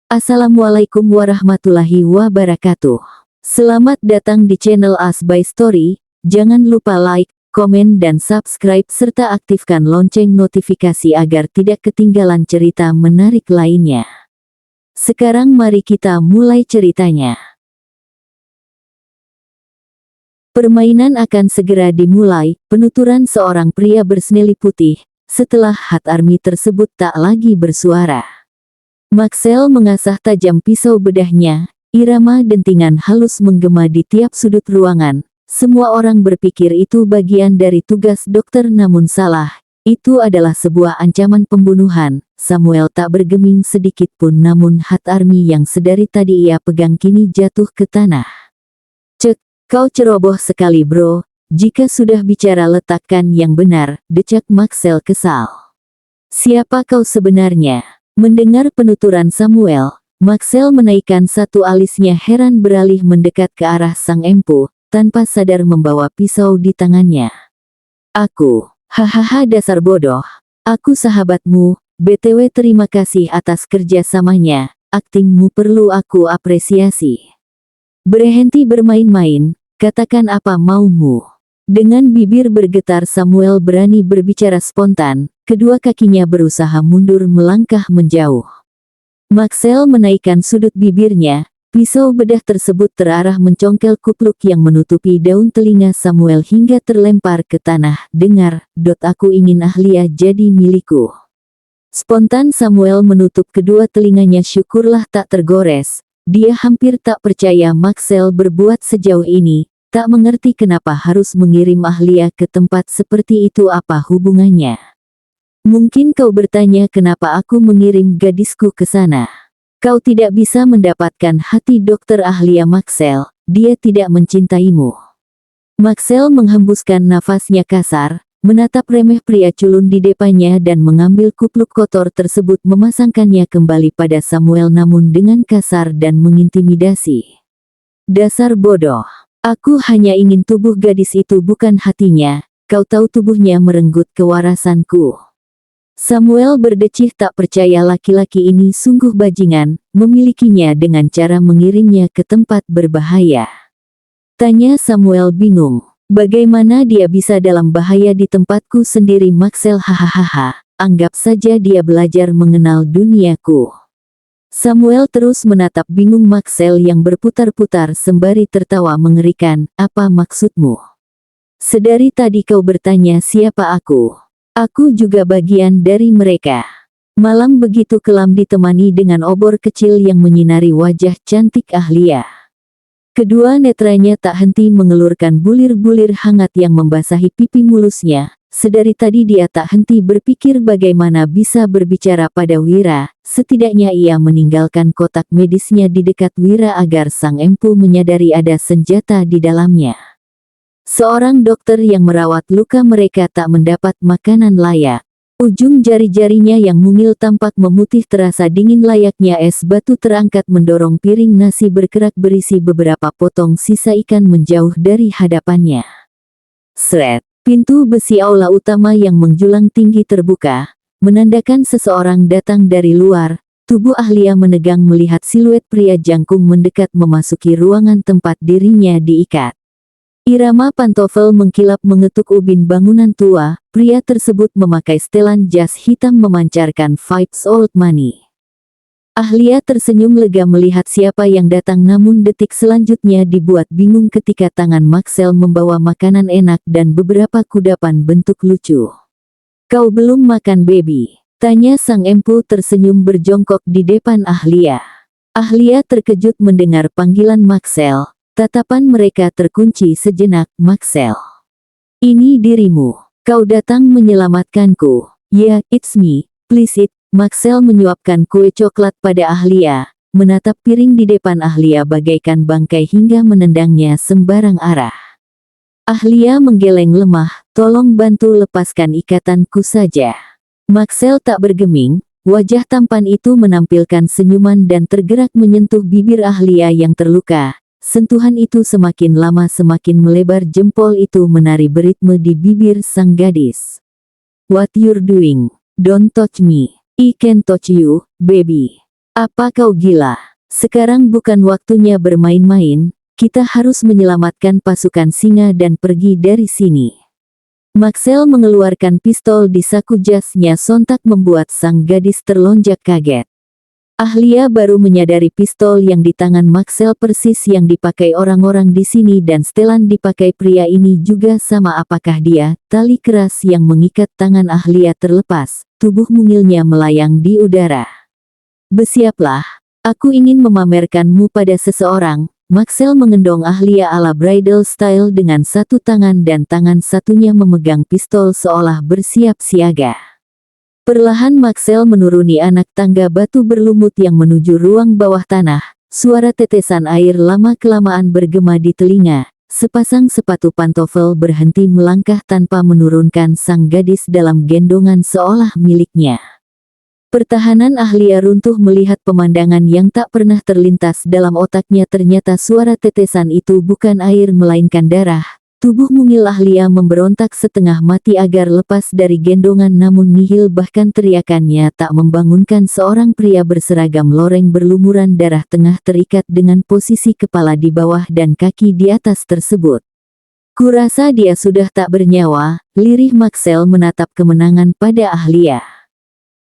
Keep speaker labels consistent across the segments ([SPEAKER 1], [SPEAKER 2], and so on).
[SPEAKER 1] Assalamualaikum warahmatullahi wabarakatuh. Selamat datang di channel As by Story. Jangan lupa like, komen dan subscribe serta aktifkan lonceng notifikasi agar tidak ketinggalan cerita menarik lainnya. Sekarang mari kita mulai ceritanya. Permainan akan segera dimulai. Penuturan seorang pria bersneli putih, setelah Hat Army tersebut tak lagi bersuara. Maxell mengasah tajam pisau bedahnya, irama dentingan halus menggema di tiap sudut ruangan. Semua orang berpikir itu bagian dari tugas dokter namun salah. Itu adalah sebuah ancaman pembunuhan. Samuel tak bergeming sedikit pun namun Hat Army yang sedari tadi ia pegang kini jatuh ke tanah. Cek, kau ceroboh sekali bro. Jika sudah bicara letakkan yang benar, decak Maxell kesal. Siapa kau sebenarnya? Mendengar penuturan Samuel, Maxell menaikkan satu alisnya heran beralih mendekat ke arah sang empu, tanpa sadar membawa pisau di tangannya. Aku, hahaha dasar bodoh, aku sahabatmu, BTW terima kasih atas kerjasamanya, aktingmu perlu aku apresiasi. Berhenti bermain-main, katakan apa maumu. Dengan bibir bergetar Samuel berani berbicara spontan, kedua kakinya berusaha mundur melangkah menjauh. Maxell menaikkan sudut bibirnya, pisau bedah tersebut terarah mencongkel kupluk yang menutupi daun telinga Samuel hingga terlempar ke tanah. Dengar, aku ingin Ahlia jadi milikku. Spontan Samuel menutup kedua telinganya syukurlah tak tergores. Dia hampir tak percaya Maxell berbuat sejauh ini. Tak mengerti kenapa harus mengirim Ahlia ke tempat seperti itu, apa hubungannya. Mungkin kau bertanya kenapa aku mengirim gadisku ke sana. Kau tidak bisa mendapatkan hati dokter Ahlia Maxell, dia tidak mencintaimu. Maxell menghembuskan nafasnya kasar, menatap remeh pria culun di depannya dan mengambil kupluk kotor tersebut memasangkannya kembali pada Samuel namun dengan kasar dan mengintimidasi. Dasar bodoh. Aku hanya ingin tubuh gadis itu bukan hatinya, kau tahu tubuhnya merenggut kewarasanku. Samuel berdecih tak percaya laki-laki ini sungguh bajingan, memilikinya dengan cara mengirimnya ke tempat berbahaya. Tanya Samuel bingung, bagaimana dia bisa dalam bahaya di tempatku sendiri. Maxell hahaha, anggap saja dia belajar mengenal duniaku. Samuel terus menatap bingung Maxell yang berputar-putar sembari tertawa mengerikan. Apa maksudmu? Sedari tadi kau bertanya siapa aku. Aku juga bagian dari mereka. Malam begitu kelam ditemani dengan obor kecil yang menyinari wajah cantik Ahlia. Kedua netranya tak henti mengelurkan bulir-bulir hangat yang membasahi pipi mulusnya. Sedari tadi dia tak henti berpikir bagaimana bisa berbicara pada Wira, setidaknya ia meninggalkan kotak medisnya di dekat Wira agar sang empu menyadari ada senjata di dalamnya. Seorang dokter yang merawat luka mereka tak mendapat makanan layak. Ujung jari-jarinya yang mungil tampak memutih terasa dingin layaknya es batu terangkat mendorong piring nasi berkerak berisi beberapa potong sisa ikan menjauh dari hadapannya. Sret. Pintu besi aula utama yang menjulang tinggi terbuka, menandakan seseorang datang dari luar. Tubuh Ahlia menegang melihat siluet pria jangkung mendekat memasuki ruangan tempat dirinya diikat. Irama pantofel mengkilap mengetuk ubin bangunan tua. Pria tersebut memakai setelan jas hitam memancarkan vibes old money. Ahlia tersenyum lega melihat siapa yang datang namun detik selanjutnya dibuat bingung ketika tangan Maxell membawa makanan enak dan beberapa kudapan bentuk lucu. Kau belum makan baby? Tanya sang empu tersenyum berjongkok di depan Ahlia. Ahlia terkejut mendengar panggilan Maxell, tatapan mereka terkunci sejenak. Maxell. Ini dirimu, kau datang menyelamatkanku. Yeah, it's me, please eat. Maxell menyuapkan kue coklat pada Ahlia, menatap piring di depan Ahlia bagaikan bangkai hingga menendangnya sembarang arah. Ahlia menggeleng lemah, tolong bantu lepaskan ikatanku saja. Maxell tak bergeming, wajah tampan itu menampilkan senyuman dan tergerak menyentuh bibir Ahlia yang terluka. Sentuhan itu semakin lama semakin melebar, jempol itu menari beritme di bibir sang gadis. What you're doing? Don't touch me. I can touch you, baby. Apa kau gila? Sekarang bukan waktunya bermain-main, kita harus menyelamatkan pasukan singa dan pergi dari sini. Maxell mengeluarkan pistol di saku jasnya sontak membuat sang gadis terlonjak kaget. Ahlia baru menyadari pistol yang di tangan Maxell persis yang dipakai orang-orang di sini dan setelan dipakai pria ini juga sama. Apakah dia? Tali keras yang mengikat tangan Ahlia terlepas, tubuh mungilnya melayang di udara. Bersiaplah, aku ingin memamerkanmu pada seseorang. Maxell mengendong Ahlia ala bridal style dengan satu tangan dan tangan satunya memegang pistol seolah bersiap siaga. Perlahan Maxell menuruni anak tangga batu berlumut yang menuju ruang bawah tanah. Suara tetesan air lama-kelamaan bergema di telinga. Sepasang sepatu pantofel berhenti melangkah tanpa menurunkan sang gadis dalam gendongan seolah miliknya. Pertahanan Ahlia runtuh melihat pemandangan yang tak pernah terlintas dalam otaknya. Ternyata suara tetesan itu bukan air melainkan darah. Tubuh mungil Ahlia memberontak setengah mati agar lepas dari gendongan, namun nihil, bahkan teriakannya tak membangunkan seorang pria berseragam loreng berlumuran darah tengah terikat dengan posisi kepala di bawah dan kaki di atas tersebut. Kurasa dia sudah tak bernyawa, lirih Maxell menatap kemenangan pada Ahlia.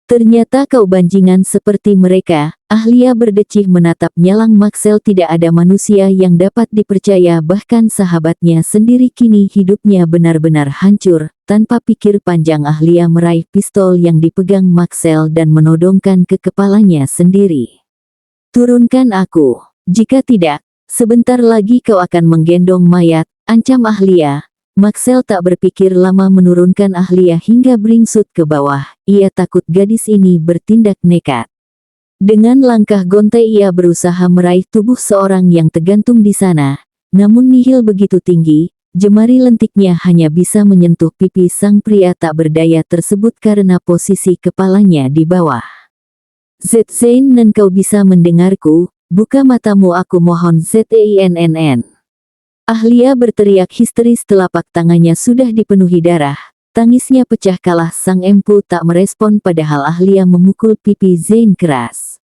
[SPEAKER 1] Ternyata kau banjingan seperti mereka, Ahlia berdecih menatap nyalang Maxell. Tidak ada manusia yang dapat dipercaya, bahkan sahabatnya sendiri kini hidupnya benar-benar hancur. Tanpa pikir panjang Ahlia meraih pistol yang dipegang Maxell dan menodongkan ke kepalanya sendiri. Turunkan aku, jika tidak, sebentar lagi kau akan menggendong mayat, ancam Ahlia. Maxell tak berpikir lama menurunkan Ahlia hingga beringsut ke bawah. Ia takut gadis ini bertindak nekat. Dengan langkah gontai ia berusaha meraih tubuh seorang yang tergantung di sana. Namun nihil begitu tinggi, jemari lentiknya hanya bisa menyentuh pipi sang pria tak berdaya tersebut karena posisi kepalanya di bawah. Zain, kau bisa mendengarku? Buka matamu aku mohon. Zainn. Ahlia berteriak histeris, telapak tangannya sudah dipenuhi darah. Tangisnya pecah kalah. Sang empu tak merespon padahal Ahlia memukul pipi Zain keras.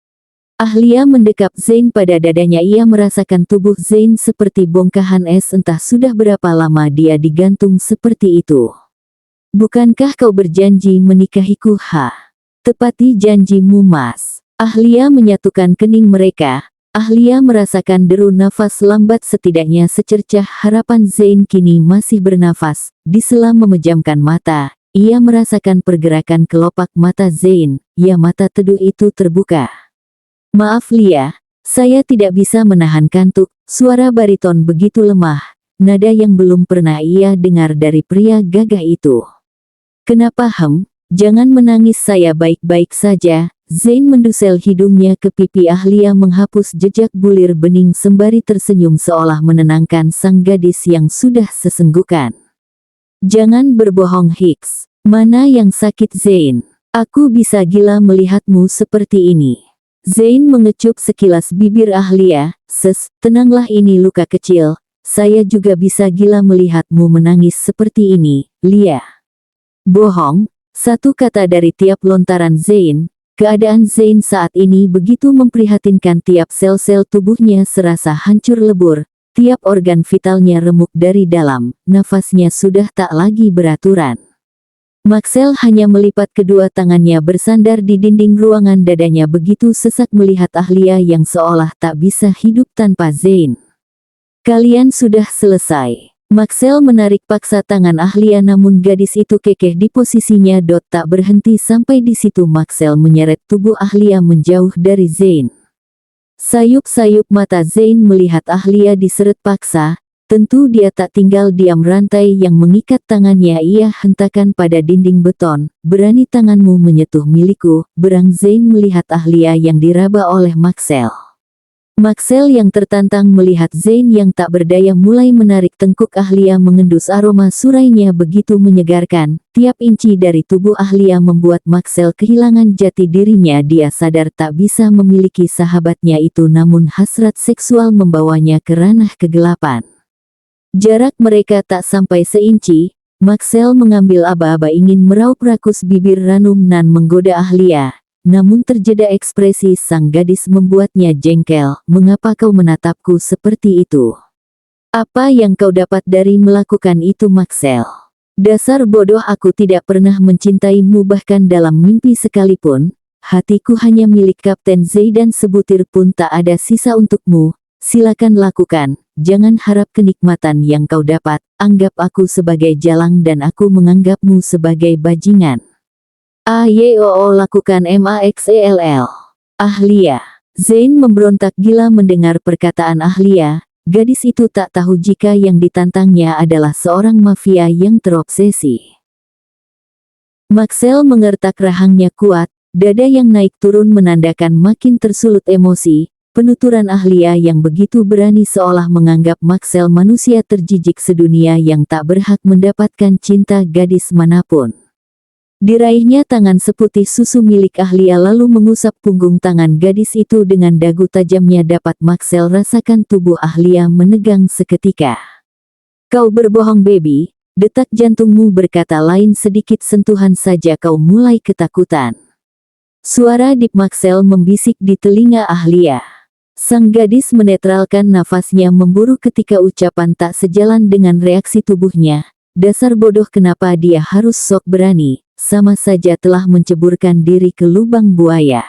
[SPEAKER 1] Ahlia mendekap Zain pada dadanya. Ia merasakan tubuh Zain seperti bongkahan es. Entah sudah berapa lama dia digantung seperti itu. Bukankah kau berjanji menikahiku? Tepati janjimu, Mas. Ahlia menyatukan kening mereka. Ahlia merasakan deru nafas lambat, setidaknya secercah harapan. Zain kini masih bernafas. Disela memejamkan mata, ia merasakan pergerakan kelopak mata Zain. Ya, mata teduh itu terbuka. Maaf Lia, saya tidak bisa menahan kantuk. Suara bariton begitu lemah, nada yang belum pernah ia dengar dari pria gagah itu. Kenapa? Jangan menangis, saya baik-baik saja. Zain mendusel hidungnya ke pipi Ahlia menghapus jejak bulir bening sembari tersenyum seolah menenangkan sang gadis yang sudah sesenggukan. Jangan berbohong Hicks. Mana yang sakit Zain? Aku bisa gila melihatmu seperti ini. Zain mengecup sekilas bibir Ahlia. Tenanglah, ini luka kecil. Saya juga bisa gila melihatmu menangis seperti ini, Lia. Bohong, satu kata dari tiap lontaran Zain. Keadaan Zain saat ini begitu memprihatinkan. Tiap sel-sel tubuhnya serasa hancur lebur, tiap organ vitalnya remuk dari dalam, nafasnya sudah tak lagi beraturan. Maxell hanya melipat kedua tangannya bersandar di dinding ruangan. Dadanya begitu sesak melihat Ahlia yang seolah tak bisa hidup tanpa Zain. Kalian sudah selesai. Maxell menarik paksa tangan Ahlia, namun gadis itu kekeh di posisinya. Tak berhenti sampai di situ. Maxell menyeret tubuh Ahlia menjauh dari Zain. Sayup-sayup mata Zain melihat Ahlia diseret paksa. Tentu dia tak tinggal diam. Rantai yang mengikat tangannya ia hentakan pada dinding beton. Berani tanganmu menyentuh milikku, berang Zain melihat Ahlia yang diraba oleh Maxell. Maxell yang tertantang melihat Zain yang tak berdaya mulai menarik tengkuk Ahlia mengendus aroma surainya begitu menyegarkan. Tiap inci dari tubuh Ahlia membuat Maxell kehilangan jati dirinya. Dia sadar tak bisa memiliki sahabatnya itu, namun hasrat seksual membawanya ke ranah kegelapan. Jarak mereka tak sampai seinci. Maxell mengambil aba-aba ingin meraup rakus bibir Ranum Nan menggoda Ahlia. namun terjeda ekspresi sang gadis membuatnya jengkel. Mengapa kau menatapku seperti itu? Apa yang kau dapat dari melakukan itu, Maxell? Dasar bodoh, aku tidak pernah mencintaimu bahkan dalam mimpi sekalipun. Hatiku hanya milik Kapten Zai dan sebutir pun tak ada sisa untukmu. Silakan lakukan, jangan harap kenikmatan yang kau dapat. Anggap aku sebagai jalang dan aku menganggapmu sebagai bajingan. Ayo lakukan Maxell. Ahlia. Zain memberontak gila mendengar perkataan Ahlia. Gadis itu tak tahu jika yang ditantangnya adalah seorang mafia yang terobsesi. Maxell mengertak rahangnya kuat, dada yang naik turun menandakan makin tersulut emosi. Penuturan Ahlia yang begitu berani seolah menganggap Maxell manusia terjijik sedunia yang tak berhak mendapatkan cinta gadis manapun. Diraihnya tangan seputih susu milik Ahlia lalu mengusap punggung tangan gadis itu dengan dagu tajamnya. Dapat Maxell rasakan tubuh Ahlia menegang seketika. Kau berbohong, baby. Detak jantungmu berkata lain, sedikit sentuhan saja kau mulai ketakutan. Suara Deep Maxell membisik di telinga Ahlia. Sang gadis menetralkan nafasnya memburu ketika ucapan tak sejalan dengan reaksi tubuhnya. Dasar bodoh, kenapa dia harus sok berani? Sama saja telah menceburkan diri ke lubang buaya.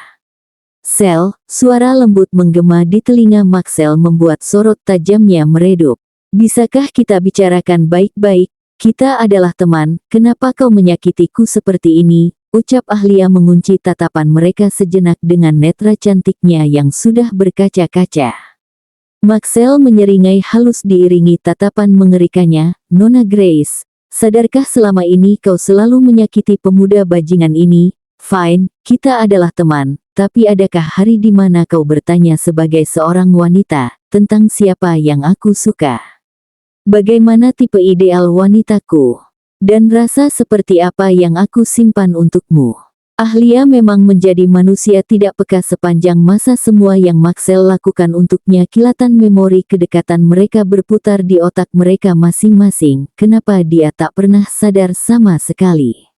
[SPEAKER 1] Sel, suara lembut menggema di telinga Maxell membuat sorot tajamnya meredup. Bisakah kita bicarakan baik-baik? Kita adalah teman, kenapa kau menyakitiku seperti ini? Ucap Ahlia mengunci tatapan mereka sejenak dengan netra cantiknya yang sudah berkaca-kaca. Maxell menyeringai halus diiringi tatapan mengerikannya. Nona Grace, sadarkah selama ini kau selalu menyakiti pemuda bajingan ini? Fine, kita adalah teman, tapi adakah hari di mana kau bertanya sebagai seorang wanita, tentang siapa yang aku suka? Bagaimana tipe ideal wanitaku? Dan rasa seperti apa yang aku simpan untukmu? Ahlia memang menjadi manusia tidak peka sepanjang masa. Semua yang Maxell lakukan untuknya, kilatan memori kedekatan mereka berputar di otak mereka masing-masing. Kenapa dia tak pernah sadar sama sekali?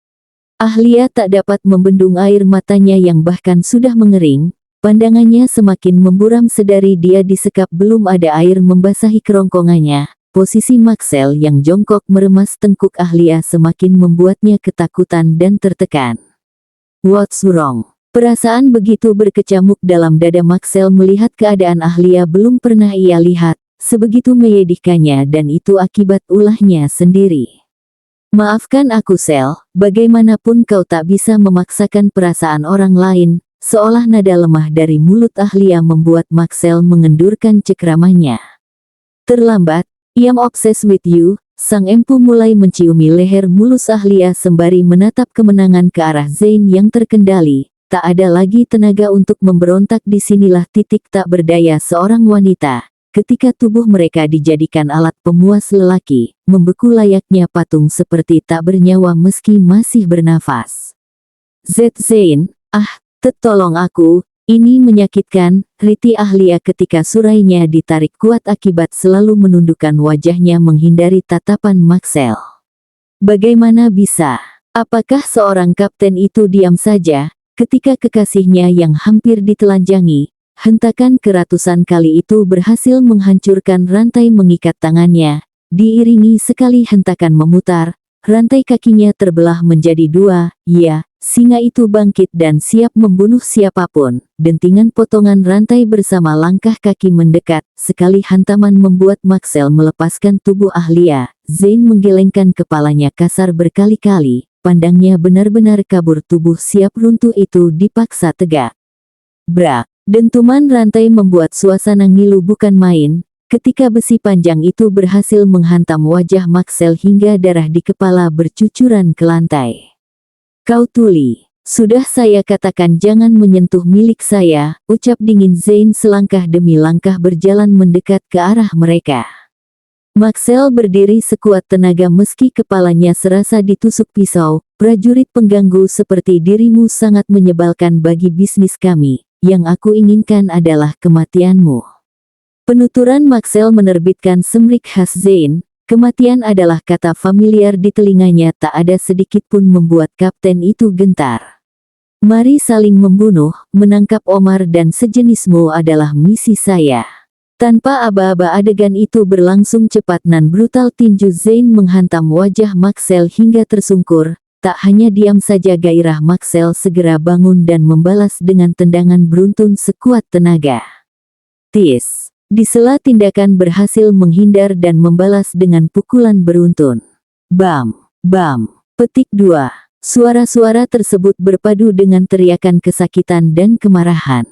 [SPEAKER 1] Ahlia tak dapat membendung air matanya yang bahkan sudah mengering. Pandangannya semakin memburam sedari dia disekap belum ada air membasahi kerongkongannya. Posisi Maxell yang jongkok meremas tengkuk Ahlia semakin membuatnya ketakutan dan tertekan. What's wrong? Perasaan begitu berkecamuk dalam dada Maxell melihat keadaan Ahlia belum pernah ia lihat, sebegitu menyedihkannya, dan itu akibat ulahnya sendiri. Maafkan aku, Sel, bagaimanapun kau tak bisa memaksakan perasaan orang lain. Seolah nada lemah dari mulut Ahlia membuat Maxell mengendurkan cengkramannya. Terlambat. I'm obsessed with you. Sang empu mulai menciumi leher mulus Ahlia sembari menatap kemenangan ke arah Zain yang terkendali. Tak ada lagi tenaga untuk memberontak. Disinilah titik tak berdaya seorang wanita. Ketika tubuh mereka dijadikan alat pemuas lelaki, membeku layaknya patung seperti tak bernyawa meski masih bernafas. Zain, tolong aku. Ini menyakitkan, riti Ahlia ketika surainya ditarik kuat akibat selalu menundukkan wajahnya menghindari tatapan Maxell. Bagaimana bisa? Apakah seorang kapten itu diam saja, ketika kekasihnya yang hampir ditelanjangi? Hentakan keratusan kali itu berhasil menghancurkan rantai mengikat tangannya, diiringi sekali hentakan memutar, rantai kakinya terbelah menjadi dua. Ya, singa itu bangkit dan siap membunuh siapapun. Dentingan potongan rantai bersama langkah kaki mendekat, sekali hantaman membuat Maxell melepaskan tubuh Ahlia. Zain menggelengkan kepalanya kasar berkali-kali, pandangnya benar-benar kabur. Tubuh siap runtuh itu dipaksa tegak. Brak, dentuman rantai membuat suasana ngilu bukan main, ketika besi panjang itu berhasil menghantam wajah Maxell hingga darah di kepala bercucuran ke lantai. Kau tuli. Sudah saya katakan jangan menyentuh milik saya, ucap dingin Zain selangkah demi langkah berjalan mendekat ke arah mereka. Maxell berdiri sekuat tenaga meski kepalanya serasa ditusuk pisau. Prajurit pengganggu seperti dirimu sangat menyebalkan bagi bisnis kami, yang aku inginkan adalah kematianmu. Penuturan Maxell menerbitkan semrik khas Zain. Kematian adalah kata familiar di telinganya, tak ada sedikit pun membuat kapten itu gentar. Mari saling membunuh, menangkap Omar dan sejenismu adalah misi saya. Tanpa aba-aba adegan itu berlangsung cepat dan brutal. Tinju Zain menghantam wajah Maxell hingga tersungkur. Tak hanya diam saja, gairah Maxell segera bangun dan membalas dengan tendangan beruntun sekuat tenaga. Tis. Di sela tindakan berhasil menghindar dan membalas dengan pukulan beruntun. Bam, bam. Petik 2. Suara-suara tersebut berpadu dengan teriakan kesakitan dan kemarahan.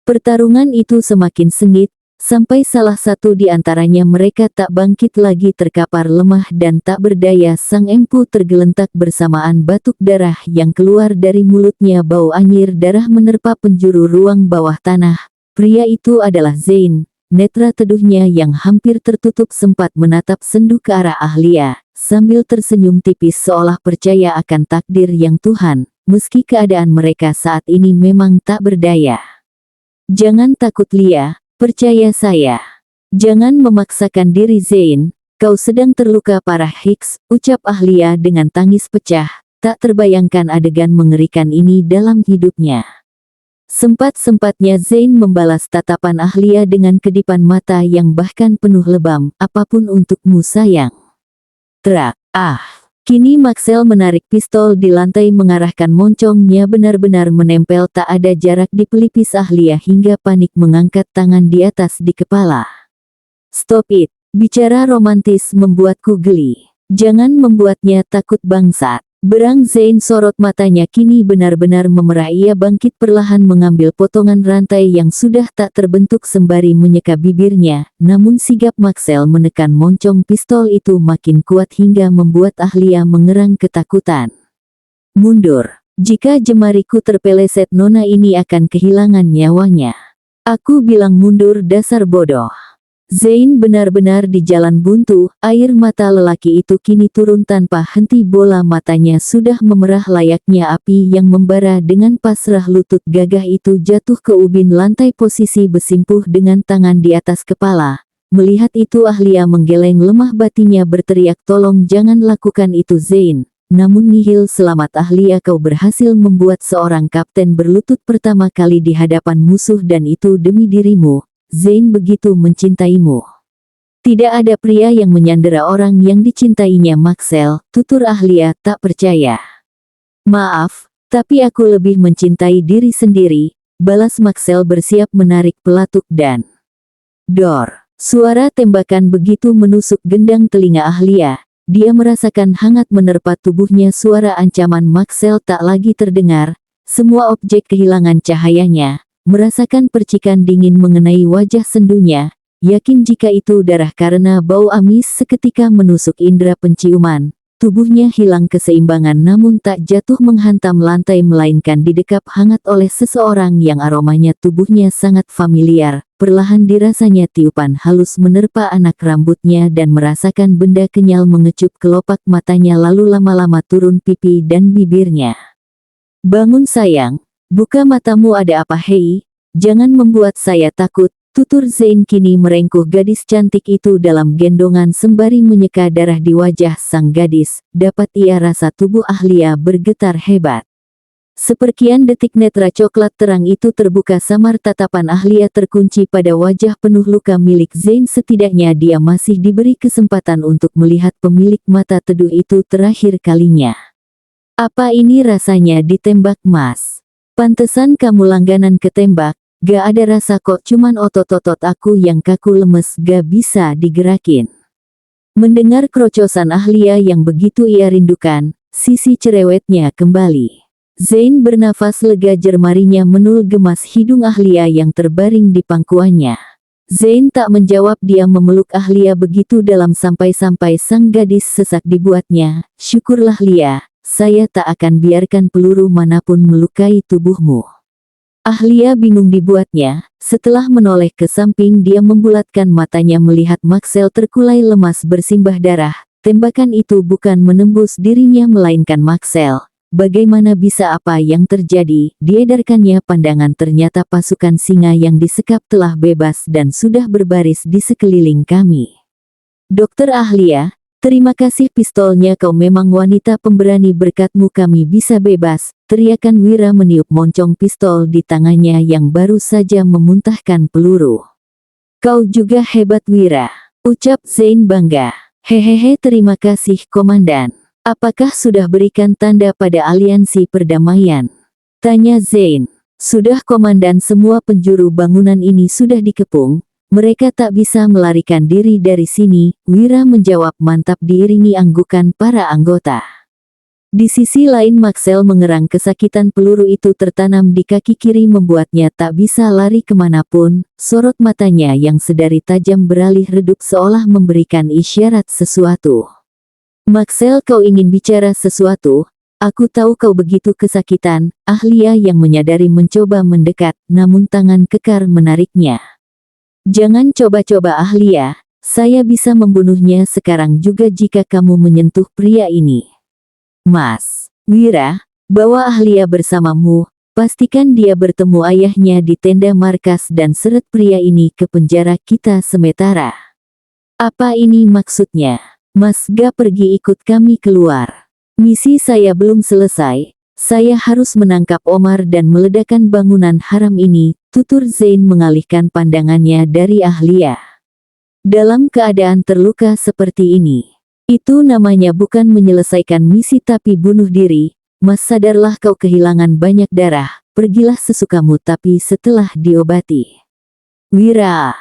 [SPEAKER 1] Pertarungan itu semakin sengit, sampai salah satu di antaranya mereka tak bangkit lagi, terkapar lemah dan tak berdaya. Sang empu tergelentak bersamaan batuk darah yang keluar dari mulutnya. Bau anyir darah menerpa penjuru ruang bawah tanah. Pria itu adalah Zain. Netra teduhnya yang hampir tertutup sempat menatap sendu ke arah Ahlia, sambil tersenyum tipis seolah percaya akan takdir yang Tuhan, meski keadaan mereka saat ini memang tak berdaya. Jangan takut Lia, percaya saya. Jangan memaksakan diri Zain, kau sedang terluka parah Hicks, ucap Ahlia dengan tangis pecah. Tak terbayangkan adegan mengerikan ini dalam hidupnya. Sempat-sempatnya Zain membalas tatapan Ahlia dengan kedipan mata yang bahkan penuh lebam. Apapun untukmu sayang. Terak. Kini Maxell menarik pistol di lantai, mengarahkan moncongnya benar-benar menempel tak ada jarak di pelipis Ahlia hingga panik mengangkat tangan di atas di kepala. Stop it. Bicara romantis membuatku geli. Jangan membuatnya takut bangsat. Berang Zain, sorot matanya kini benar-benar memerah. Ia bangkit perlahan mengambil potongan rantai yang sudah tak terbentuk sembari menyeka bibirnya, namun sigap Maxell menekan moncong pistol itu makin kuat hingga membuat Ahlia mengerang ketakutan. Mundur. Jika jemariku terpeleset, nona ini akan kehilangan nyawanya. Aku bilang mundur, dasar bodoh. Zain benar-benar di jalan buntu. Air mata lelaki itu kini turun tanpa henti. Bola matanya sudah memerah layaknya api yang membara. Dengan pasrah lutut gagah itu jatuh ke ubin lantai, posisi bersimpuh dengan tangan di atas kepala. Melihat itu Ahlia menggeleng lemah, batinya berteriak, tolong jangan lakukan itu Zain. Namun nihil. Selamat Ahlia, kau berhasil membuat seorang kapten berlutut pertama kali di hadapan musuh, dan itu demi dirimu. Zain begitu mencintaimu. Tidak ada pria yang menyandera orang yang dicintainya. Maxell, tutur Ahlia tak percaya. Maaf, tapi aku lebih mencintai diri sendiri, balas Maxell bersiap menarik pelatuk dan dor. Suara tembakan begitu menusuk gendang telinga Ahlia. Dia merasakan hangat menerpa tubuhnya. Suara ancaman Maxell tak lagi terdengar. Semua objek kehilangan cahayanya. Merasakan percikan dingin mengenai wajah sendunya, yakin jika itu darah karena bau amis seketika menusuk indera penciuman. Tubuhnya hilang keseimbangan namun tak jatuh menghantam lantai, melainkan didekap hangat oleh seseorang yang aromanya tubuhnya sangat familiar. Perlahan dirasanya tiupan halus menerpa anak rambutnya dan merasakan benda kenyal mengecup kelopak matanya, lalu lama-lama turun pipi dan bibirnya. Bangun sayang. Buka matamu, ada apa? Hei, jangan membuat saya takut, tutur Zain kini merengkuh gadis cantik itu dalam gendongan sembari menyeka darah di wajah sang gadis. Dapat ia rasa tubuh Ahlia bergetar hebat. Seperkian detik netra coklat terang itu terbuka samar, tatapan Ahlia terkunci pada wajah penuh luka milik Zain. Setidaknya dia masih diberi kesempatan untuk melihat pemilik mata teduh itu terakhir kalinya. Apa ini rasanya ditembak, Mas? Pantesan kamu langganan ketembak. Gak ada rasa kok, cuman otot-otot aku yang kaku lemes gak bisa digerakin. Mendengar kerocosan Ahlia yang begitu ia rindukan, sisi cerewetnya kembali. Zain bernafas lega, jermarinya menul gemas hidung Ahlia yang terbaring di pangkuannya. Zain tak menjawab, dia memeluk Ahlia begitu dalam sampai-sampai sang gadis sesak dibuatnya. Syukurlah Lia. Saya tak akan biarkan peluru manapun melukai tubuhmu. Ahlia bingung dibuatnya. Setelah menoleh ke samping, dia membulatkan matanya melihat Maxell terkulai lemas bersimbah darah. Tembakan itu bukan menembus dirinya melainkan Maxell. Bagaimana bisa? Apa yang terjadi? Diedarkannya pandangan, ternyata pasukan singa yang disekap telah bebas dan sudah berbaris di sekeliling kami. Dokter Ahlia, Terima kasih pistolnya, kau memang wanita pemberani, berkatmu kami bisa bebas, teriakan Wira meniup moncong pistol di tangannya yang baru saja memuntahkan peluru. Kau juga hebat Wira, ucap Zain bangga. Hehehe, terima kasih Komandan. Apakah sudah berikan tanda pada aliansi perdamaian? Tanya Zain. Sudah Komandan, semua penjuru bangunan ini sudah dikepung. Mereka tak bisa melarikan diri dari sini, Wira menjawab mantap diiringi anggukan para anggota. Di sisi lain Maxell mengerang, kesakitan peluru itu tertanam di kaki kiri membuatnya tak bisa lari kemanapun, sorot matanya yang sedari tajam beralih redup seolah memberikan isyarat sesuatu. Maxell, kau ingin bicara sesuatu? Aku tahu kau begitu kesakitan, Ahlia yang menyadari mencoba mendekat, namun tangan kekar menariknya. Jangan coba-coba Ahlia, saya bisa membunuhnya sekarang juga jika kamu menyentuh pria ini. Mas Wira, bawa Ahlia bersamamu, pastikan dia bertemu ayahnya di tenda markas dan seret pria ini ke penjara kita sementara. Apa ini maksudnya? Mas Ga, pergi ikut kami keluar. Misi saya belum selesai, saya harus menangkap Omar dan meledakkan bangunan haram ini, tutur Zain mengalihkan pandangannya dari Ahlia. Dalam keadaan terluka seperti ini, itu namanya bukan menyelesaikan misi tapi bunuh diri. Mas, sadarlah kau kehilangan banyak darah, pergilah sesukamu tapi setelah diobati. Wira,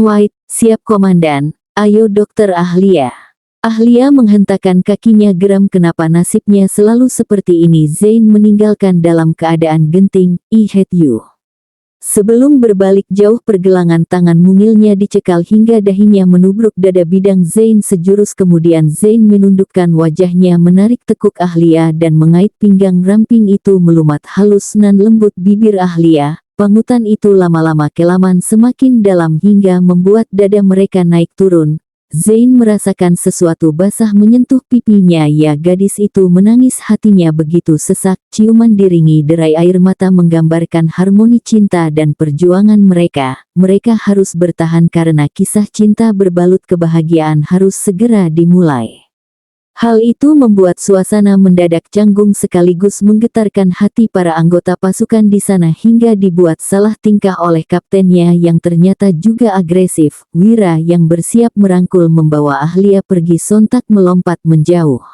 [SPEAKER 1] White, siap Komandan, ayo Dokter Ahlia. Ahlia menghentakkan kakinya geram, kenapa nasibnya selalu seperti ini. Zain meninggalkan dalam keadaan genting, I hate you. Sebelum berbalik jauh pergelangan tangan mungilnya dicekal hingga dahinya menubruk dada bidang Zain sejurus, kemudian Zain menundukkan wajahnya menarik tekuk Ahlia dan mengait pinggang ramping itu melumat halus nan lembut bibir Ahlia. Pangutan itu lama-lama kelaman semakin dalam hingga membuat dada mereka naik turun. Zain merasakan sesuatu basah menyentuh pipinya. Ya, gadis itu menangis, hatinya begitu sesak. Ciuman diringi derai air mata menggambarkan harmoni cinta dan perjuangan mereka. Mereka harus bertahan karena kisah cinta berbalut kebahagiaan harus segera dimulai. Hal itu membuat suasana mendadak canggung sekaligus menggetarkan hati para anggota pasukan di sana hingga dibuat salah tingkah oleh kaptennya yang ternyata juga agresif. Wira yang bersiap merangkul membawa Ahlia pergi sontak melompat menjauh.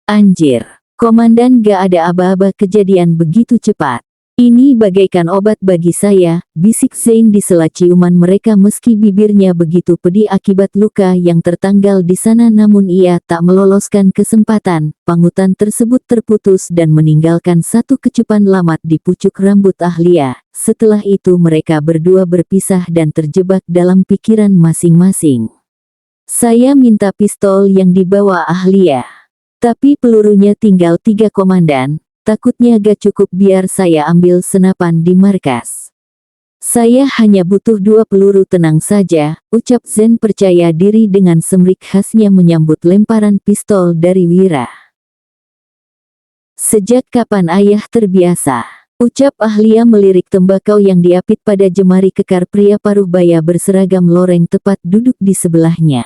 [SPEAKER 1] Anjir, Komandan, gak ada aba-aba kejadian begitu cepat. Ini bagaikan obat bagi saya, bisik Zain di sela ciuman mereka meski bibirnya begitu pedih akibat luka yang tertanggal di sana, namun ia tak meloloskan kesempatan. Pangutan tersebut terputus dan meninggalkan satu kecupan lamat di pucuk rambut Ahlia. Setelah itu mereka berdua berpisah dan terjebak dalam pikiran masing-masing. Saya minta pistol yang dibawa Ahlia. Tapi pelurunya tinggal 3 Komandan. Takutnya gak cukup, biar saya ambil senapan di markas. Saya hanya butuh 2 peluru, tenang saja, ucap Zain percaya diri dengan semrik khasnya menyambut lemparan pistol dari Wira. Sejak kapan ayah terbiasa? Ucap Ahlia melirik tembakau yang diapit pada jemari kekar pria paruh baya berseragam loreng tepat duduk di sebelahnya.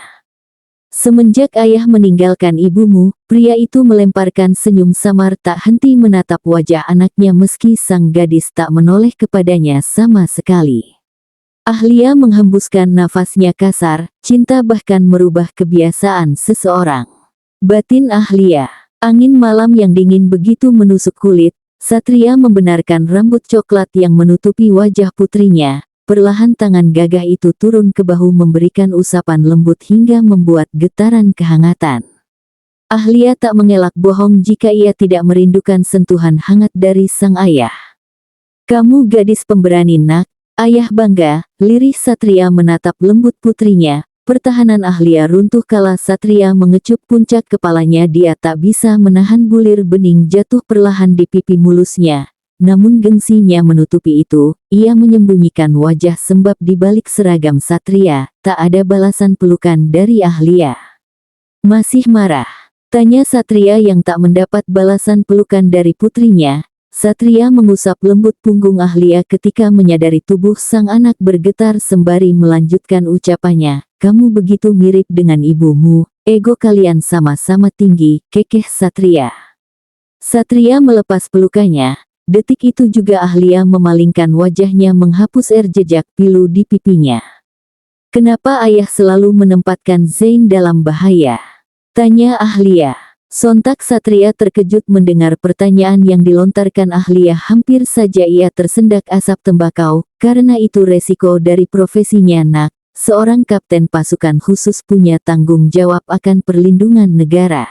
[SPEAKER 1] Semenjak ayah meninggalkan ibumu, pria itu melemparkan senyum samar tak henti menatap wajah anaknya meski sang gadis tak menoleh kepadanya sama sekali. Ahlia menghembuskan nafasnya kasar, cinta bahkan merubah kebiasaan seseorang. Batin Ahlia, angin malam yang dingin begitu menusuk kulit, Satria membenarkan rambut coklat yang menutupi wajah putrinya. Perlahan tangan gagah itu turun ke bahu memberikan usapan lembut hingga membuat getaran kehangatan. Ahlia tak mengelak bohong jika ia tidak merindukan sentuhan hangat dari sang ayah. Kamu gadis pemberani nak, ayah bangga, lirih Satria menatap lembut putrinya. Pertahanan Ahlia runtuh kala Satria mengecup puncak kepalanya. Dia tak bisa menahan bulir bening jatuh perlahan di pipi mulusnya. Namun gengsinya menutupi itu, ia menyembunyikan wajah sembab di balik seragam Satria. Tak ada balasan pelukan dari Ahlia. Masih marah? Tanya Satria yang tak mendapat balasan pelukan dari putrinya. Satria mengusap lembut punggung Ahlia ketika menyadari tubuh sang anak bergetar sembari melanjutkan ucapannya. Kamu begitu mirip dengan ibumu, Ego kalian sama-sama tinggi, kekeh Satria. Satria melepas pelukannya. Detik itu juga Ahlia memalingkan wajahnya menghapus air jejak pilu di pipinya. Kenapa ayah selalu menempatkan Zain dalam bahaya? Tanya Ahlia. Sontak Satria terkejut mendengar pertanyaan yang dilontarkan Ahlia. Hampir saja ia tersendak asap tembakau, karena itu resiko dari profesinya nak. Seorang kapten pasukan khusus punya tanggung jawab akan perlindungan negara.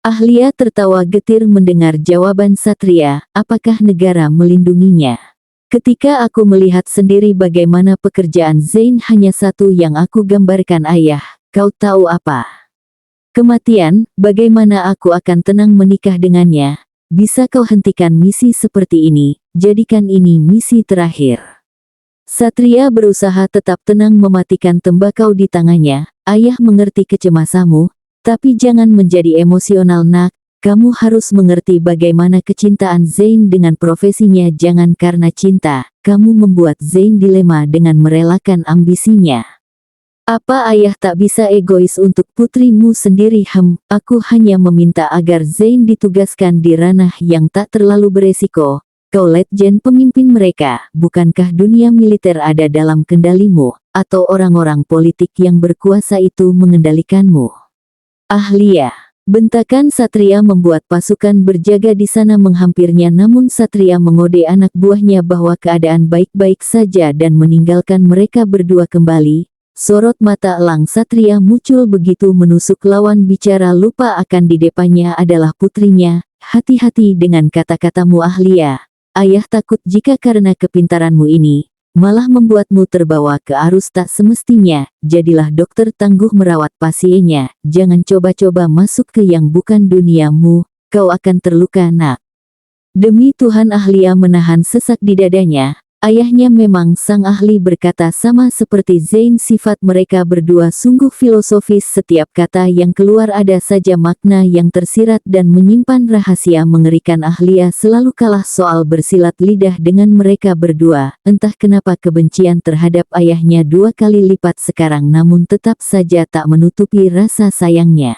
[SPEAKER 1] Ahlia tertawa getir mendengar jawaban Satria, apakah negara melindunginya? Ketika aku melihat sendiri bagaimana pekerjaan Zain hanya satu yang aku gambarkan ayah, kau tahu apa? Kematian, bagaimana aku akan tenang menikah dengannya? Bisa kau hentikan misi seperti ini, jadikan ini misi terakhir. Satria berusaha tetap tenang mematikan tembakau di tangannya. Ayah mengerti kecemasanmu, tapi jangan menjadi emosional nak. Kamu harus mengerti bagaimana kecintaan Zain dengan profesinya. Jangan karena cinta, kamu membuat Zain dilema dengan merelakan ambisinya. Apa ayah tak bisa egois untuk putrimu sendiri? Aku hanya meminta agar Zain ditugaskan di ranah yang tak terlalu beresiko. Kau letjen pemimpin mereka, bukankah dunia militer ada dalam kendalimu, atau orang-orang politik yang berkuasa itu mengendalikanmu? Ahlia. Bentakan Satria membuat pasukan berjaga di sana menghampirnya, namun Satria mengode anak buahnya bahwa keadaan baik-baik saja dan meninggalkan mereka berdua kembali. Sorot mata elang Satria muncul begitu menusuk lawan bicara, lupa akan di depannya adalah putrinya. Hati-hati dengan kata-katamu Ahlia. Ayah takut jika karena kepintaranmu ini, malah membuatmu terbawa ke arus tak semestinya. Jadilah dokter tangguh merawat pasiennya. Jangan coba-coba masuk ke yang bukan duniamu, kau akan terluka nak. Demi Tuhan, Ahlia menahan sesak di dadanya. Ayahnya memang sang ahli berkata, sama seperti Zain. Sifat mereka berdua sungguh filosofis, setiap kata yang keluar ada saja makna yang tersirat dan menyimpan rahasia mengerikan. Ahlia selalu kalah soal bersilat lidah dengan mereka berdua. Entah kenapa kebencian terhadap ayahnya 2 kali lipat sekarang, namun tetap saja tak menutupi rasa sayangnya.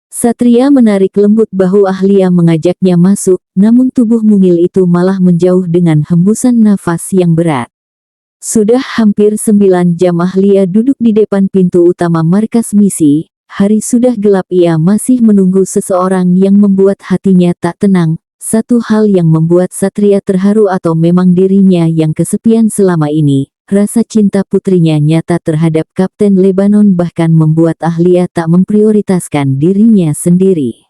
[SPEAKER 1] Satria menarik lembut bahu Ahlia mengajaknya masuk, namun tubuh mungil itu malah menjauh dengan hembusan nafas yang berat. Sudah hampir 9 jam Ahlia duduk di depan pintu utama markas misi. Hari sudah gelap, ia masih menunggu seseorang yang membuat hatinya tak tenang. Satu hal yang membuat Satria terharu, atau memang dirinya yang kesepian selama ini. Rasa cinta putrinya nyata terhadap Kapten Lebanon bahkan membuat Ahlia tak memprioritaskan dirinya sendiri.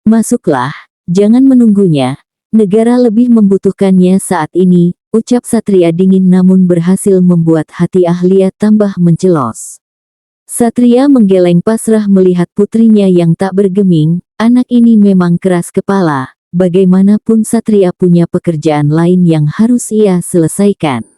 [SPEAKER 1] Masuklah, jangan menunggunya. Negara lebih membutuhkannya saat ini, ucap Satria dingin namun berhasil membuat hati Ahlia tambah mencelos. Satria menggeleng pasrah melihat putrinya yang tak bergeming. Anak ini memang keras kepala. Bagaimanapun Satria punya pekerjaan lain yang harus ia selesaikan.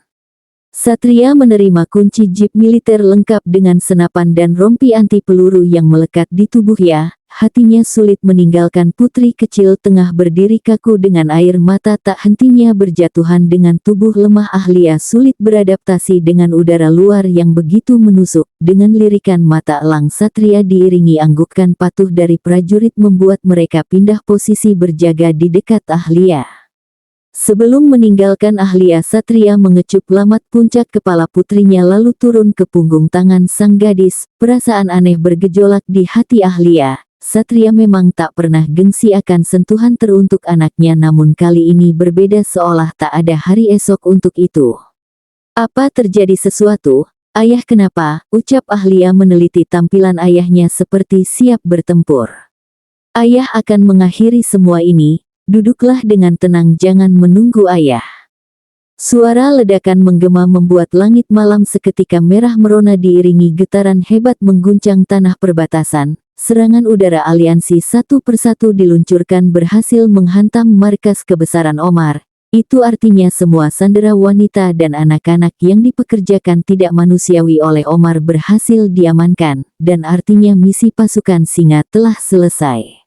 [SPEAKER 1] Satria menerima kunci jeep militer lengkap dengan senapan dan rompi anti peluru yang melekat di tubuhnya. Hatinya sulit meninggalkan putri kecil tengah berdiri kaku dengan air mata tak hentinya berjatuhan dengan tubuh lemah. Ahlia sulit beradaptasi dengan udara luar yang begitu menusuk. Dengan lirikan mata elang Satria diiringi anggukan patuh dari prajurit membuat mereka pindah posisi berjaga di dekat Ahlia. Sebelum meninggalkan Ahlia, Satria mengecup lamat puncak kepala putrinya lalu turun ke punggung tangan sang gadis. Perasaan aneh bergejolak di hati Ahlia. Satria memang tak pernah gengsi akan sentuhan teruntuk anaknya, namun kali ini berbeda, seolah tak ada hari esok untuk itu. Apa terjadi sesuatu? Ayah, kenapa? Ucap Ahlia meneliti tampilan ayahnya seperti siap bertempur. Ayah akan mengakhiri semua ini. Duduklah dengan tenang, jangan menunggu ayah. Suara ledakan menggema membuat langit malam seketika merah merona diiringi getaran hebat mengguncang tanah perbatasan. Serangan udara aliansi satu persatu diluncurkan berhasil menghantam markas kebesaran Omar. Itu artinya semua sandera wanita dan anak-anak yang dipekerjakan tidak manusiawi oleh Omar berhasil diamankan, dan artinya misi pasukan singa telah selesai.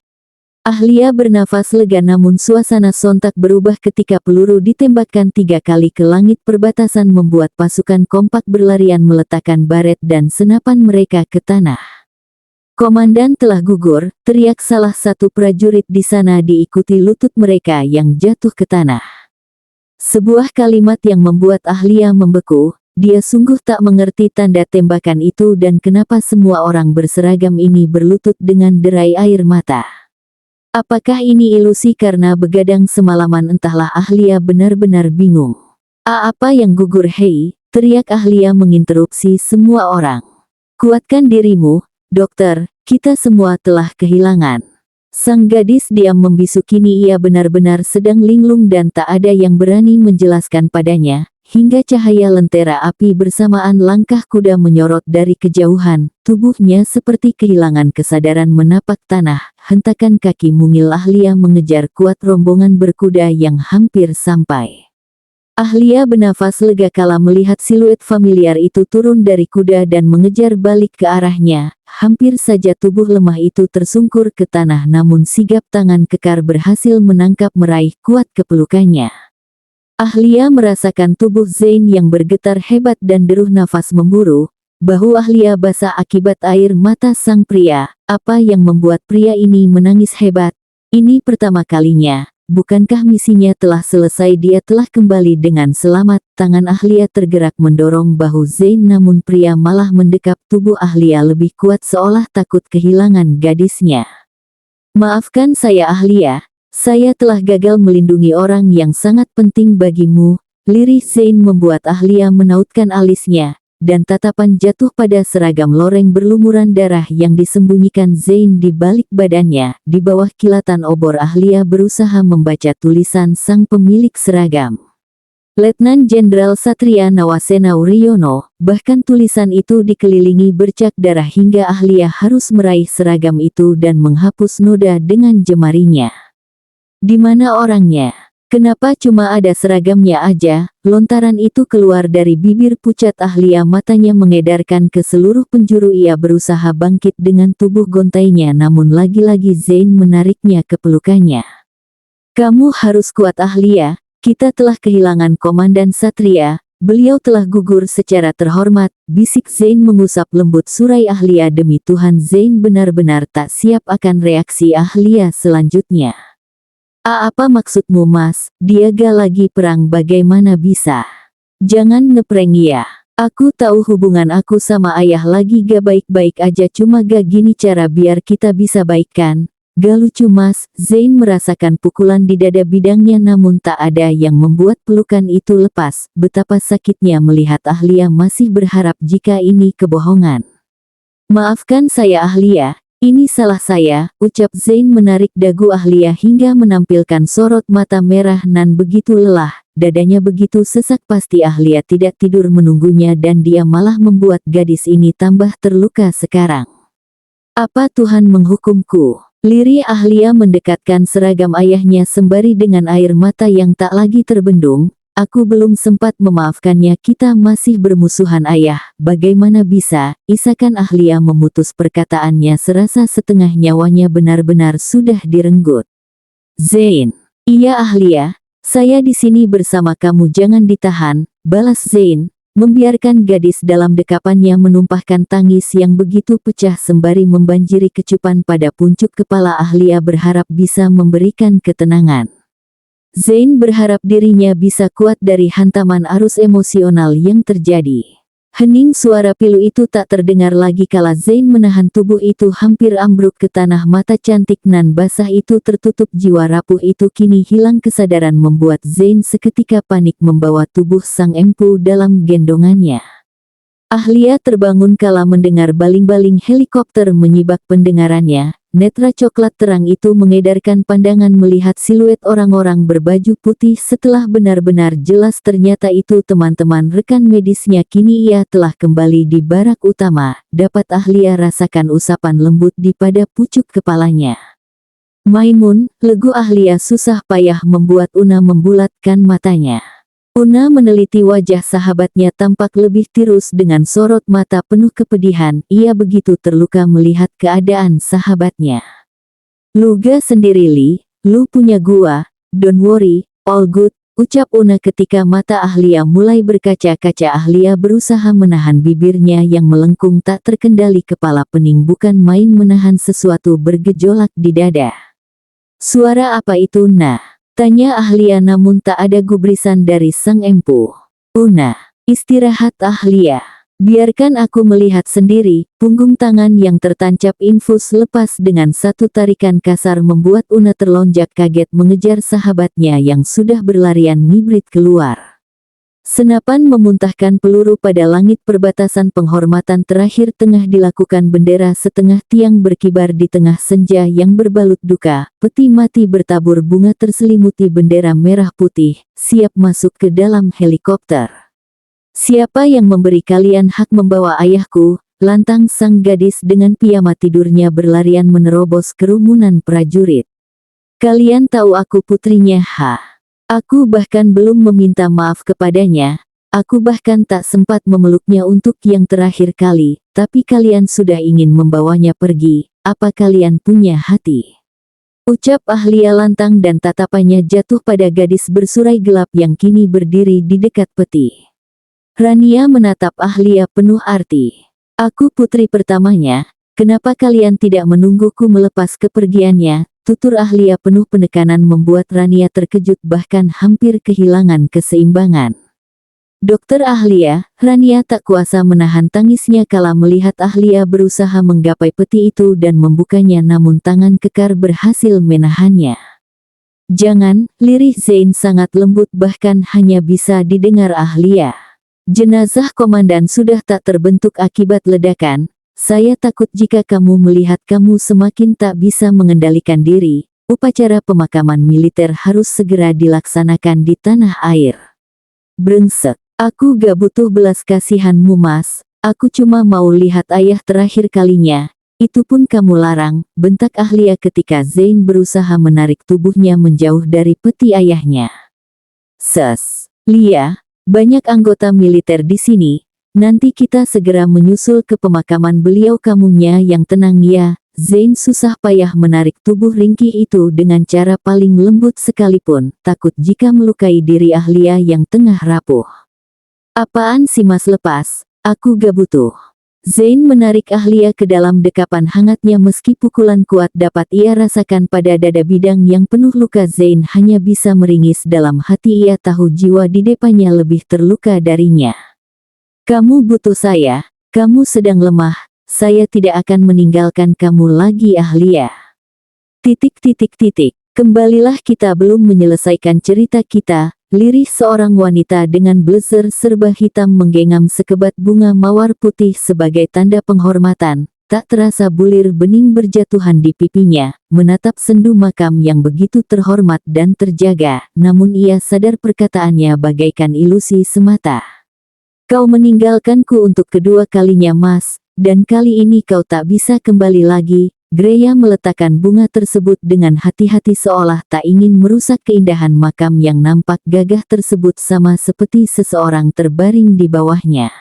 [SPEAKER 1] Ahlia bernafas lega, namun suasana sontak berubah ketika peluru ditembakkan 3 kali ke langit perbatasan membuat pasukan kompak berlarian meletakkan baret dan senapan mereka ke tanah. Komandan telah gugur, teriak salah satu prajurit di sana diikuti lutut mereka yang jatuh ke tanah. Sebuah kalimat yang membuat Ahlia membeku, dia sungguh tak mengerti tanda tembakan itu dan kenapa semua orang berseragam ini berlutut dengan derai air mata. Apakah ini ilusi karena begadang semalaman? Entahlah, Ahlia benar-benar bingung. Apa yang gugur? Hei, teriak Ahlia menginterupsi semua orang. Kuatkan dirimu, dokter, kita semua telah kehilangan. Sang gadis diam membisu, kini ia benar-benar sedang linglung dan tak ada yang berani menjelaskan padanya, hingga cahaya lentera api bersamaan langkah kuda menyorot dari kejauhan, tubuhnya seperti kehilangan kesadaran menapak tanah, hentakan kaki mungil Ahlia mengejar kuat rombongan berkuda yang hampir sampai. Ahlia bernafas lega kala melihat siluet familiar itu turun dari kuda dan mengejar balik ke arahnya. Hampir saja tubuh lemah itu tersungkur ke tanah, namun sigap tangan kekar berhasil menangkap meraih kuat kepelukannya. Ahlia merasakan tubuh Zain yang bergetar hebat dan deruh nafas memburu. Bahu Ahlia basah akibat air mata sang pria. Apa yang membuat pria ini menangis hebat? Ini pertama kalinya. Bukankah misinya telah selesai? Dia telah kembali dengan selamat. Tangan Ahlia tergerak mendorong bahu Zain, namun pria malah mendekap tubuh Ahlia lebih kuat seolah takut kehilangan gadisnya. Maafkan saya Ahlia, saya telah gagal melindungi orang yang sangat penting bagimu. Lirih Zain membuat Ahlia menautkan alisnya, dan tatapan jatuh pada seragam loreng berlumuran darah yang disembunyikan Zain di balik badannya. Di bawah kilatan obor Ahlia berusaha membaca tulisan sang pemilik seragam. Letnan Jenderal Satria Nawasena Wuryono, bahkan tulisan itu dikelilingi bercak darah hingga Ahlia harus meraih seragam itu dan menghapus noda dengan jemarinya. Di mana orangnya? Kenapa cuma ada seragamnya aja? Lontaran itu keluar dari bibir pucat Ahlia, matanya mengedarkan ke seluruh penjuru. Ia berusaha bangkit dengan tubuh gontainya, namun lagi-lagi Zain menariknya ke pelukannya. Kamu harus kuat Ahlia, kita telah kehilangan Komandan Satria, beliau telah gugur secara terhormat, bisik Zain mengusap lembut surai Ahlia. Demi Tuhan, Zain benar-benar tak siap akan reaksi Ahlia selanjutnya. Apa maksudmu Mas? Dia gak lagi perang, bagaimana bisa? Jangan ngeprank ya. Aku tahu hubungan aku sama ayah lagi gak baik-baik aja, cuma gak gini cara biar kita bisa baikkan. Gak lucu Mas. Zain merasakan pukulan di dada bidangnya, namun tak ada yang membuat pelukan itu lepas. Betapa sakitnya melihat Ahlia masih berharap jika ini kebohongan. Maafkan saya Ahlia. Ini salah saya, ucap Zain menarik dagu Ahlia hingga menampilkan sorot mata merah nan begitu lelah, dadanya begitu sesak. Pasti Ahlia tidak tidur menunggunya dan dia malah membuat gadis ini tambah terluka sekarang. Apa Tuhan menghukumku? Lirih Ahlia mendekatkan seragam ayahnya sembari dengan air mata yang tak lagi terbendung. Aku belum sempat memaafkannya, kita masih bermusuhan ayah, bagaimana bisa? Isakan Ahlia memutus perkataannya serasa setengah nyawanya benar-benar sudah direnggut. Zain. Iya Ahlia, saya di sini bersama kamu, jangan ditahan, balas Zain, membiarkan gadis dalam dekapannya menumpahkan tangis yang begitu pecah sembari membanjiri kecupan pada puncut kepala Ahlia berharap bisa memberikan ketenangan. Zain berharap dirinya bisa kuat dari hantaman arus emosional yang terjadi. Hening suara pilu itu tak terdengar lagi kala Zain menahan tubuh itu hampir ambruk ke tanah. Mata cantik nan basah itu tertutup, jiwa rapuh itu kini hilang kesadaran membuat Zain seketika panik membawa tubuh sang empu dalam gendongannya. Ahlia terbangun kala mendengar baling-baling helikopter menyibak pendengarannya. Netra coklat terang itu mengedarkan pandangan melihat siluet orang-orang berbaju putih. Setelah benar-benar jelas ternyata itu teman-teman rekan medisnya. Kini ia telah kembali di barak utama. Dapat Ahlia rasakan usapan lembut di pada pucuk kepalanya. Maimun, legu Ahlia susah payah membuat Una membulatkan matanya. Una meneliti wajah sahabatnya, tampak lebih tirus dengan sorot mata penuh kepedihan. Ia begitu terluka melihat keadaan sahabatnya. Lu ga sendiri Li, lu punya gua, don't worry, all good, ucap Una ketika mata Ahlia mulai berkaca-kaca. Ahlia berusaha menahan bibirnya yang melengkung tak terkendali. Kepala pening bukan main menahan sesuatu bergejolak di dada. Suara apa itu, Nah? Tanya Ahlia namun tak ada gubrisan dari sang empu. Una, istirahat Ahlia. Biarkan aku melihat sendiri. Punggung tangan yang tertancap infus lepas dengan satu tarikan kasar membuat Una terlonjak kaget mengejar sahabatnya yang sudah berlarian ngibrit keluar. Senapan memuntahkan peluru pada langit. Perbatasan penghormatan terakhir tengah dilakukan. Bendera setengah tiang berkibar di tengah senja yang berbalut duka. Peti mati bertabur bunga terselimuti bendera merah putih, siap masuk ke dalam helikopter. Siapa yang memberi kalian hak membawa ayahku? Lantang sang gadis dengan piyama tidurnya berlarian menerobos kerumunan prajurit. Kalian tahu aku putrinya, Aku bahkan belum meminta maaf kepadanya. Aku bahkan tak sempat memeluknya untuk yang terakhir kali, tapi kalian sudah ingin membawanya pergi. Apa kalian punya hati? Ucap Ahlia lantang dan tatapannya jatuh pada gadis bersurai gelap yang kini berdiri di dekat peti. Rania menatap Ahlia penuh arti. Aku putri pertamanya, kenapa kalian tidak menungguku melepas kepergiannya? Tutur Ahlia penuh penekanan membuat Rania terkejut bahkan hampir kehilangan keseimbangan. Dokter Ahlia, Rania tak kuasa menahan tangisnya kala melihat Ahlia berusaha menggapai peti itu dan membukanya namun tangan kekar berhasil menahannya. Jangan, lirih Zain sangat lembut bahkan hanya bisa didengar Ahlia. Jenazah komandan sudah tak terbentuk akibat ledakan. Saya takut jika kamu melihat kamu semakin tak bisa mengendalikan diri. Upacara pemakaman militer harus segera dilaksanakan di tanah air. Brengsek, aku gak butuh belas kasihanmu Mas. Aku cuma mau lihat ayah terakhir kalinya. Itu pun kamu larang, bentak Ahlia ketika Zain berusaha menarik tubuhnya menjauh dari peti ayahnya. Lia. Banyak anggota militer di sini, nanti kita segera menyusul ke pemakaman beliau. Kamunya yang tenang ya. Zain susah payah menarik tubuh ringkih itu dengan cara paling lembut sekalipun, takut jika melukai diri Ahlia yang tengah rapuh. Apaan sih Mas, lepas, aku gak butuh. Zain menarik Ahlia ke dalam dekapan hangatnya meski pukulan kuat dapat ia rasakan pada dada bidang yang penuh luka. Zain hanya bisa meringis dalam hati. Ia tahu jiwa di depannya lebih terluka darinya. Kamu butuh saya, kamu sedang lemah, saya tidak akan meninggalkan kamu lagi Ahlia. Kembalilah, kita belum menyelesaikan cerita kita. Lirih seorang wanita dengan blazer serba hitam menggenggam sekebat bunga mawar putih sebagai tanda penghormatan. Tak terasa bulir bening berjatuhan di pipinya, menatap sendu makam yang begitu terhormat dan terjaga, namun ia sadar perkataannya bagaikan ilusi semata. Kau meninggalkanku untuk kedua kalinya Mas, dan kali ini kau tak bisa kembali lagi. Greya meletakkan bunga tersebut dengan hati-hati seolah tak ingin merusak keindahan makam yang nampak gagah tersebut sama seperti seseorang terbaring di bawahnya.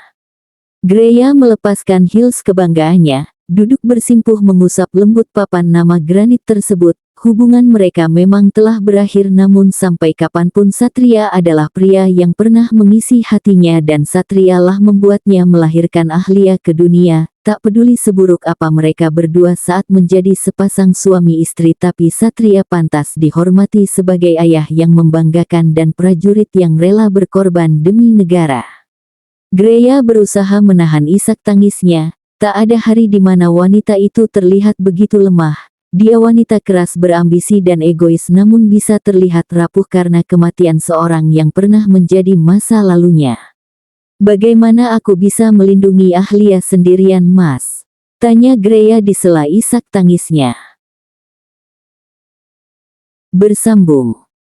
[SPEAKER 1] Greya melepaskan heels kebanggaannya, duduk bersimpuh mengusap lembut papan nama granit tersebut. Hubungan mereka memang telah berakhir namun sampai kapanpun Satria adalah pria yang pernah mengisi hatinya dan Satrialah membuatnya melahirkan Ahlia ke dunia. Tak peduli seburuk apa mereka berdua saat menjadi sepasang suami istri, tapi Satria pantas dihormati sebagai ayah yang membanggakan dan prajurit yang rela berkorban demi negara. Greya berusaha menahan isak tangisnya. Tak ada hari di mana wanita itu terlihat begitu lemah. Dia wanita keras, berambisi dan egois namun bisa terlihat rapuh karena kematian seorang yang pernah menjadi masa lalunya. Bagaimana aku bisa melindungi Ahlia sendirian Mas? Tanya Greya di sela isak tangisnya. Bersambung.